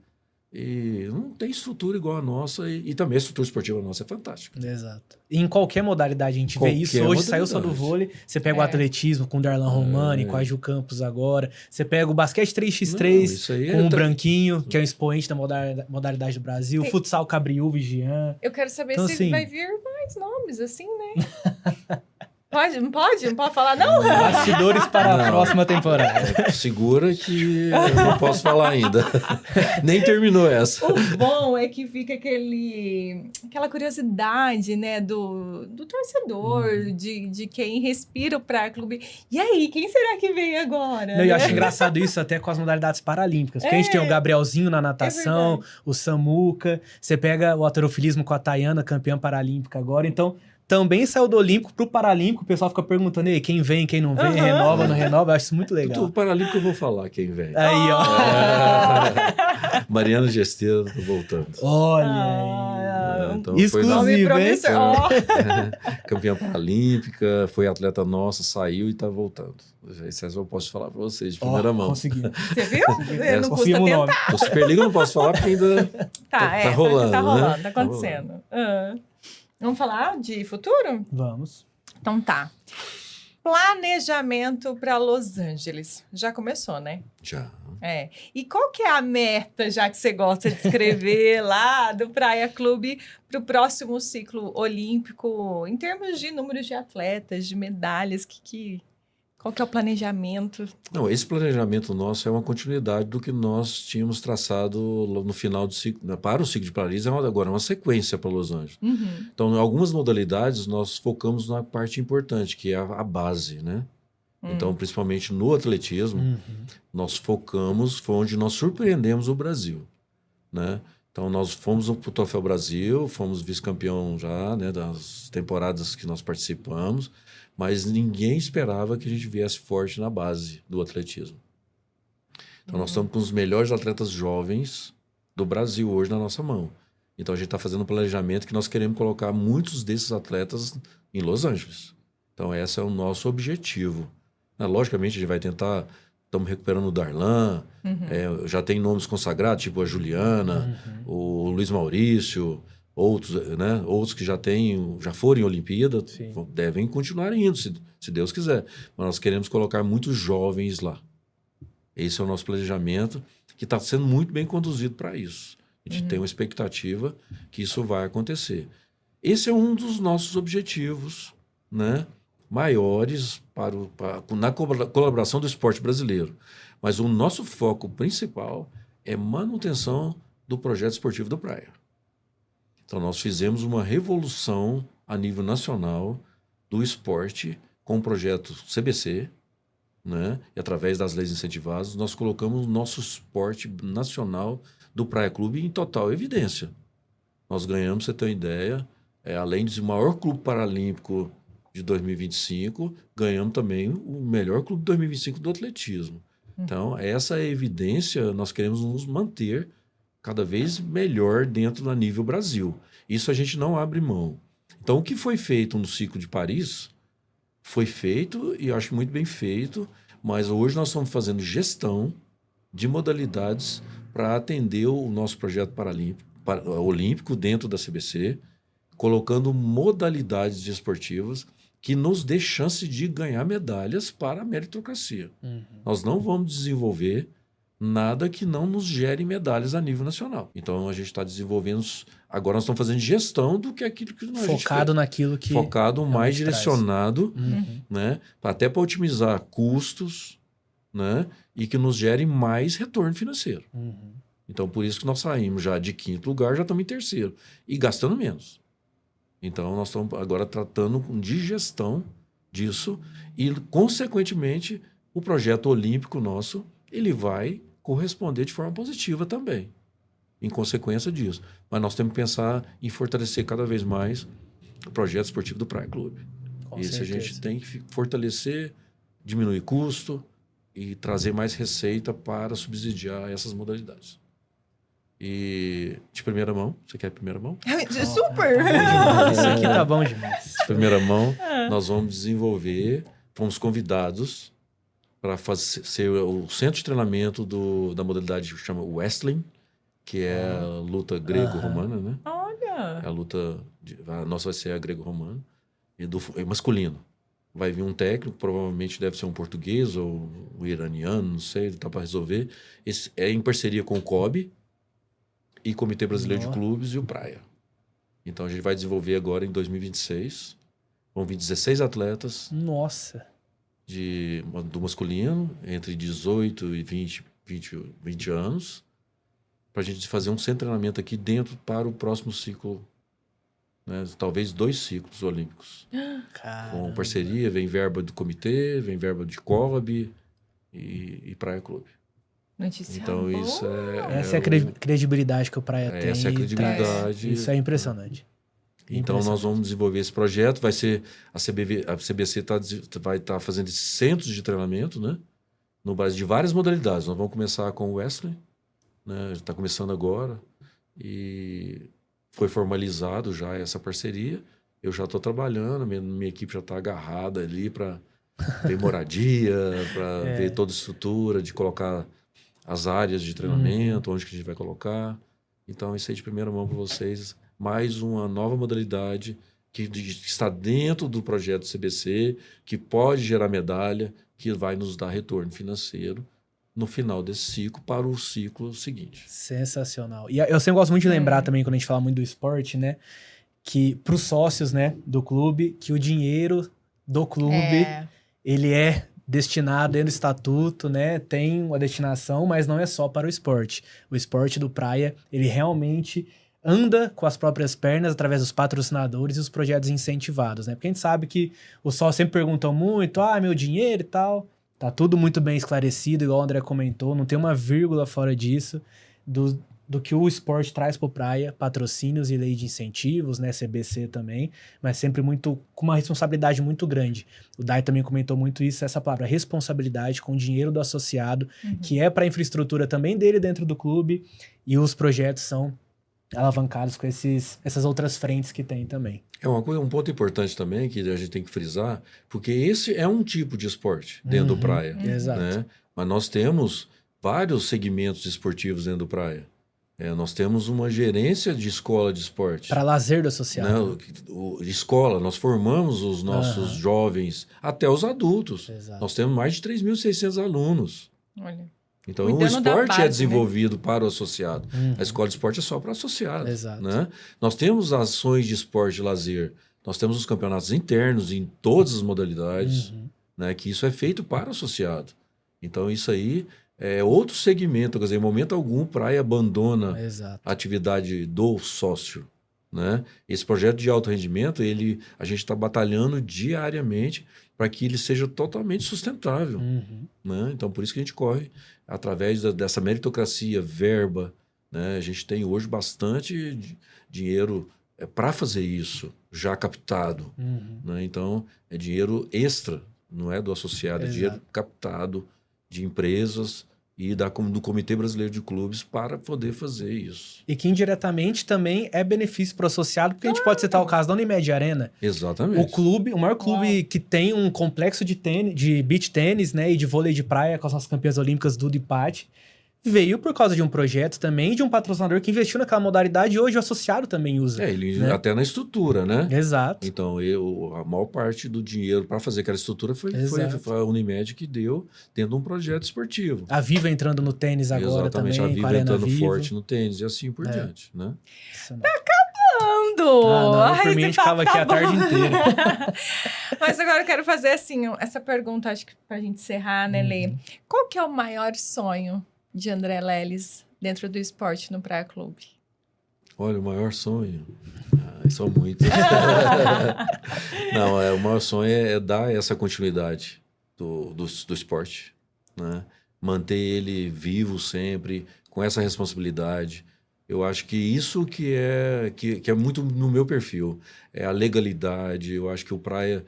E não tem estrutura igual a nossa, e também a estrutura esportiva nossa é fantástica. Exato. E em qualquer modalidade a gente vê isso. Hoje saiu só do vôlei, você pega o atletismo com o Darlan Romani, com a Ju Campos agora, você pega o basquete 3x3 com o Branquinho, que é o expoente da modalidade do Brasil, futsal Cabriúva e Jean. Eu quero saber se assim, vai vir mais nomes, assim, né? Não pode falar, não? Bastidores para a próxima temporada. Segura que eu não posso falar ainda. Nem terminou essa. O bom é que fica aquela curiosidade, né, do torcedor, de quem respira o Praia Clube. E aí, quem será que vem agora? Eu acho engraçado isso até com as modalidades paralímpicas. Porque a gente tem o Gabrielzinho na natação, o Samuca, você pega o halterofilismo com a Tayana, campeã paralímpica agora, então... Também saiu do Olímpico pro Paralímpico, o pessoal fica perguntando aí, quem vem, quem não vem, renova, não renova, eu acho isso muito legal. O Paralímpico eu vou falar quem vem. Aí, ó. Mariana Gesteira, tô voltando. Olha aí. Então, exclusivo, hein? Campeã paralímpica, foi atleta nossa, saiu e tá voltando. Isso eu posso falar pra vocês de primeira mão. Consegui. Você viu? Não custa tentar. O Superliga eu não posso falar porque ainda tá rolando. Tá rolando, né? tá acontecendo. Vamos falar de futuro? Vamos. Então tá. Planejamento para Los Angeles. Já começou, né? Já. E qual que é a meta, já que você gosta de escrever lá do Praia Clube, para o próximo ciclo olímpico, em termos de números de atletas, de medalhas, que Qual que é o planejamento? Não, esse planejamento nosso é uma continuidade do que nós tínhamos traçado no final do ciclo, né? Para o ciclo de Paris, agora é uma sequência para Los Angeles. Uhum. Então, em algumas modalidades, nós focamos na parte importante, que é a base, né? Então, principalmente no atletismo, nós focamos, foi onde nós surpreendemos o Brasil, né? Então, nós fomos para o Troféu Brasil, fomos vice-campeão já, né, das temporadas que nós participamos, mas ninguém esperava que a gente viesse forte na base do atletismo. Então, nós estamos com os melhores atletas jovens do Brasil hoje na nossa mão. Então, a gente está fazendo um planejamento que nós queremos colocar muitos desses atletas em Los Angeles. Então, esse é o nosso objetivo. Logicamente, a gente vai tentar... Estamos recuperando o Darlan, já tem nomes consagrados, tipo a Juliana, o Luiz Maurício, outros, né? Outros que já foram em Olimpíada, devem continuar indo, se Deus quiser. Mas nós queremos colocar muitos jovens lá. Esse é o nosso planejamento, que está sendo muito bem conduzido para isso. A gente tem uma expectativa que isso vai acontecer. Esse é um dos nossos objetivos, né, maiores na colaboração do esporte brasileiro. Mas o nosso foco principal é manutenção do projeto esportivo do Praia. Então, nós fizemos uma revolução a nível nacional do esporte com o projeto CBC, né? E através das leis incentivadas, nós colocamos o nosso esporte nacional do Praia Clube em total evidência. Nós ganhamos, pra você ter uma ideia, além de ser o maior clube paralímpico de 2025, ganhamos também o melhor clube de 2025 do atletismo. Então, essa evidência nós queremos nos manter cada vez melhor dentro do nível Brasil. Isso a gente não abre mão. Então, o que foi feito no ciclo de Paris foi feito, e eu acho muito bem feito, mas hoje nós estamos fazendo gestão de modalidades para atender o nosso projeto olímpico dentro da CBC, colocando modalidades desportivas que nos dê chance de ganhar medalhas para a meritocracia. Nós não vamos desenvolver nada que não nos gere medalhas a nível nacional. Então, a gente está desenvolvendo... Agora, nós estamos fazendo gestão do que aquilo que nós focado naquilo que... Focado, mais direcionado, né? Até para otimizar custos, né? E que nos gere mais retorno financeiro. Então, por isso que nós saímos já de 5º lugar, já estamos em 3º. E gastando menos. Então, nós estamos agora tratando de gestão disso e, consequentemente, o projeto olímpico nosso, ele vai corresponder de forma positiva também, em consequência disso. Mas nós temos que pensar em fortalecer cada vez mais o projeto esportivo do Praia Clube. Esse a gente tem que fortalecer, diminuir custo e trazer mais receita para subsidiar essas modalidades. E de primeira mão, você quer primeira mão? Super! Isso aqui tá bom demais. De primeira mão, nós vamos desenvolver, fomos convidados para ser o centro de treinamento da modalidade que chama Wrestling, que é a luta grego-romana, né? Olha! A nossa vai ser a grego-romana, e masculino. Vai vir um técnico, provavelmente deve ser um português ou um iraniano, não sei, tá para resolver. Esse é em parceria com o COB, e Comitê Brasileiro de Clubes e o Praia. Então, a gente vai desenvolver agora em 2026. Vão vir 16 atletas. Nossa! Do masculino, entre 18 e 20 anos, para a gente fazer um centro de treinamento aqui dentro para o próximo ciclo, né? Talvez 2 ciclos olímpicos. Caramba. Com parceria, vem verba do comitê, vem verba de COB e Praia Clube. Notícia então, boa. Isso essa é a credibilidade que o Praia tem. Essa é a credibilidade. Isso é impressionante. Então, nós vamos desenvolver esse projeto. Vai ser a CBC vai estar fazendo esses centros de treinamento, né? No Brasil, de várias modalidades. Nós vamos começar com o Wrestling, né? Está começando agora. E foi formalizado já essa parceria. Eu já estou trabalhando, minha equipe já está agarrada ali para ver moradia, para ver toda a estrutura, de colocar as áreas de treinamento, onde que a gente vai colocar. Então, isso aí de primeira mão para vocês. Mais uma nova modalidade que está dentro do projeto CBC, que pode gerar medalha, que vai nos dar retorno financeiro no final desse ciclo para o ciclo seguinte. Sensacional. E eu sempre gosto muito de lembrar também, quando a gente fala muito do esporte, né? Que para os sócios, né, do clube, que o dinheiro do clube, ele é destinado dentro do estatuto, né? Tem uma destinação, mas não é só para o esporte. O esporte do Praia, ele realmente anda com as próprias pernas através dos patrocinadores e os projetos incentivados, né? Porque a gente sabe que o pessoal sempre pergunta muito, meu dinheiro e tal. Tá tudo muito bem esclarecido, igual o André comentou, não tem uma vírgula fora disso, do que o esporte traz pro Praia, patrocínios e lei de incentivos, né, CBC também, mas sempre muito, com uma responsabilidade muito grande. O Dai também comentou muito isso, essa palavra, responsabilidade com o dinheiro do associado, que é para a infraestrutura também dele dentro do clube, e os projetos são alavancados com essas outras frentes que tem também. Um ponto importante também que a gente tem que frisar, porque esse é um tipo de esporte dentro do Praia. Exato. Né? Mas nós temos vários segmentos esportivos dentro do Praia. Nós temos uma gerência de escola de esporte. Para lazer do associado. Né? Escola, nós formamos os nossos jovens, até os adultos. Exato. Nós temos mais de 3.600 alunos. Olha. Então, Cuidando o esporte da base, é desenvolvido para o associado. A escola de esporte é só para associado. Exato. Né? Nós temos ações de esporte e lazer. Nós temos os campeonatos internos em todas as modalidades, né? Que isso é feito para o associado. Então, isso aí é outro segmento. Quer dizer, em momento algum, Praia abandona a atividade do sócio. Né? Esse projeto de alto rendimento, a gente está batalhando diariamente para que ele seja totalmente sustentável. Né? Então, por isso que a gente corre através dessa meritocracia, verba. Né? A gente tem hoje bastante dinheiro para fazer isso, já captado. Né? Então, é dinheiro extra, não é do associado, é dinheiro captado de empresas e do Comitê Brasileiro de Clubes para poder fazer isso. E que indiretamente também é benefício para o associado, porque a gente pode citar o caso da Unimed Arena. Exatamente. O maior clube que tem um complexo de beach tênis, né, e de vôlei de praia com as nossas campeãs olímpicas Duda e Paty, veio por causa de um projeto também, de um patrocinador que investiu naquela modalidade e hoje o associado também usa. Né? Até na estrutura, né? Exato. Então, a maior parte do dinheiro para fazer aquela estrutura foi a Unimed que deu dentro de um projeto esportivo. A Viva entrando no tênis agora. Exatamente, também. A Viva entrando forte no tênis e assim por diante, né? Tá acabando! Por mim a gente ficava aqui a tarde inteira. Mas agora eu quero fazer assim, essa pergunta, acho que pra gente encerrar, né, Lê? Qual que é o maior sonho de André Leles dentro do esporte no Praia Clube? Olha, o maior sonho... são muitos. Não, o maior sonho é dar essa continuidade do esporte. Né? Manter ele vivo sempre, com essa responsabilidade. Eu acho que isso que é muito no meu perfil. É a legalidade. Eu acho que o Praia...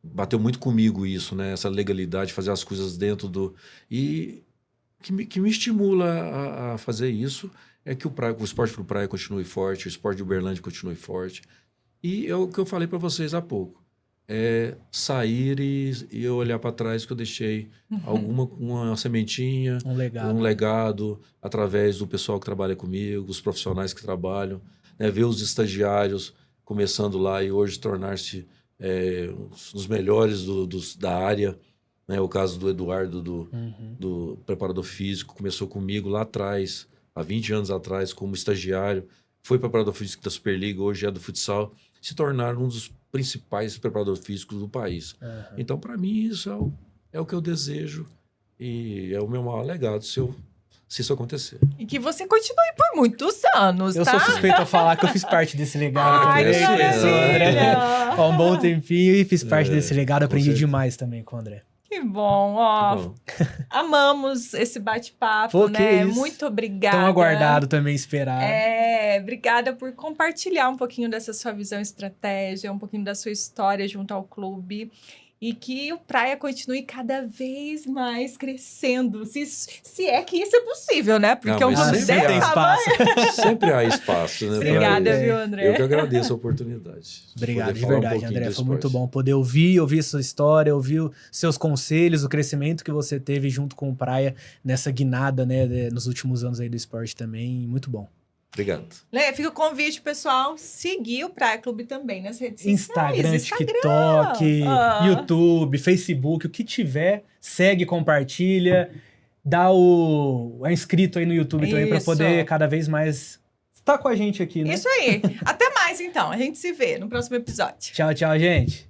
bateu muito comigo isso, né? Essa legalidade, fazer as coisas dentro do... E que me estimula a fazer isso é que o esporte pro Praia continue forte, o esporte de Uberlândia continue forte. E é o que eu falei para vocês há pouco. É sair e olhar para trás que eu deixei uma sementinha, um legado através do pessoal que trabalha comigo, os profissionais que trabalham, né? Ver os estagiários começando lá e hoje tornar-se os melhores da área. Né? O caso do Eduardo, do preparador físico, começou comigo lá atrás, há 20 anos atrás, como estagiário, foi preparador físico da Superliga, hoje é do futsal, se tornaram um dos principais preparadores físicos do país. Então, para mim, isso é o que eu desejo e é o meu maior legado se isso acontecer. E que você continue por muitos anos, Eu tá? sou suspeito a falar que eu fiz parte desse legado. Ai, também. que maravilha! Há um bom tempinho e fiz parte desse legado. Aprendi demais também com o André. Que bom, ó. Que bom. Amamos esse bate-papo, Pô, que né? isso. Muito obrigada. Tão aguardado também, esperado. Obrigada por compartilhar um pouquinho dessa sua visão e estratégia, um pouquinho da sua história junto ao clube. E que o Praia continue cada vez mais crescendo. Se é que isso é possível, né? Porque Não, um mas clube sempre desse tem tamanho... espaço. Sempre há espaço, né? Obrigada, viu, André? Eu que agradeço a oportunidade. Obrigado, de falar um verdade, pouquinho André. do Foi muito esporte. bom poder ouvir sua história, ouvir os seus conselhos, o crescimento que você teve junto com o Praia nessa guinada, né, nos últimos anos aí do esporte também. Muito bom. Obrigado. Lê, fica o convite, pessoal, seguir o Praia Clube também nas redes Instagram, sociais. TikTok, YouTube, Facebook, o que tiver, segue, compartilha, é inscrito aí no YouTube também para Isso. poder cada vez mais estar com a gente aqui, né? Isso aí. Até mais, então. A gente se vê no próximo episódio. Tchau, tchau, gente.